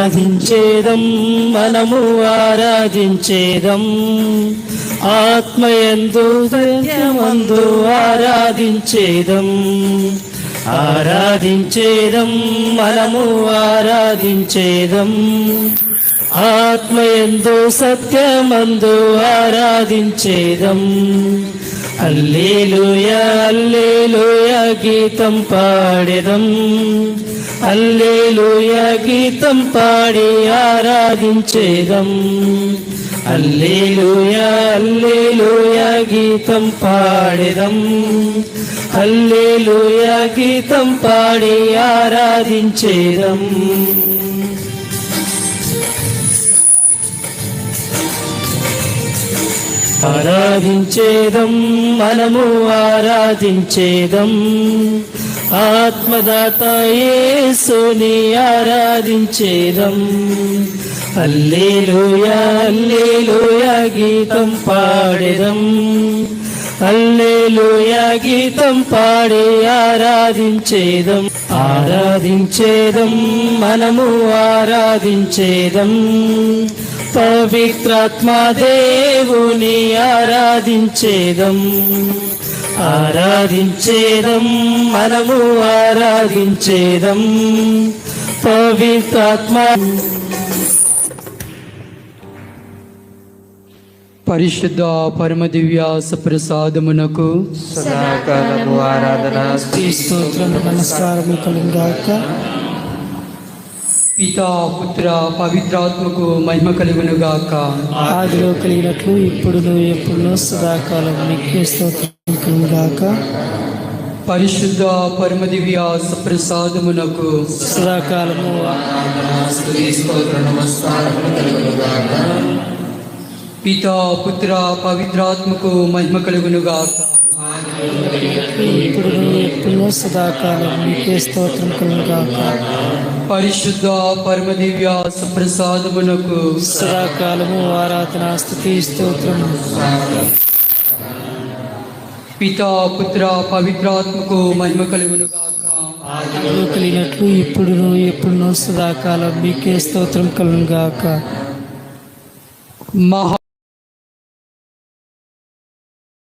ఆరాధించేదం మనము ఆరాధించేదం ఆత్మయందు సత్యమందు ఆరాధించేదం ఆరాధించేదం మనము ఆరాధించేదం ఆత్మయందు సత్యమందు ఆరాధించేదం హల్లెలూయా హల్లెలూయా గీతం పాడెదం హల్లెలూయా గీతం పాడి ఆరాధించేదం హల్లెలూయా హల్లెలూయా గీతం పాడెదం హల్లెలూయా గీతం పాడి ఆరాధించేదం ఆరాధించేదం మనము ఆరాధించేదం ఆత్మదాత యేసుని ఆరాధించేదం హల్లెలూయా హల్లెలూయా గీతం పాడెదం హల్లెలూయా గీతం పాడి ఆరాధించేదం ఆరాధించేదం మనము ఆరాధించేదం పవిత్రాత్మా దేవుని ఆరాధించేదం ఆరాధించేదం మనము ఆరాధించేదం పవిత్రాత్మ పరిశుద్ధ పరమ దివ్య సప్రసాదమునకు సదాకాలము ఆరాధన స్తోత్రం నమస్కారము కలుగుగాక. పితా పుత్ర పవిత్రాత్మకు మహిమ కలుగునుగాక. ఆదిలో కలిగినట్లు ఇప్పుడును ఎప్పుడును సదాకాలం నీకే స్తోత్రం కలుగుగాక. పరిశుద్ధ పరమ దివ్య సప్రసాదమునకు సదాకాలము పితా పుత్ర పవిత్రాత్మకు మహిమ కలుగునుగాక. ఇప్పుడును ఎప్పుడును సదాకాలం నీకే స్తోత్రం కలుగుగాక. పరిశుద్ధ పరమ దివ్య సప్రసాదమునకు సదాకాలము ఆరాధన స్తుతి స్తోత్రం. పితా పుత్ర పవిత్రాత్మకు మహిమ కలుగునుగాక. ఆదిలో కలిగినట్లు ఇప్పుడును ఎప్పుడును సదాకాలం నీకే స్తోత్రం కలుగుగాక. మహా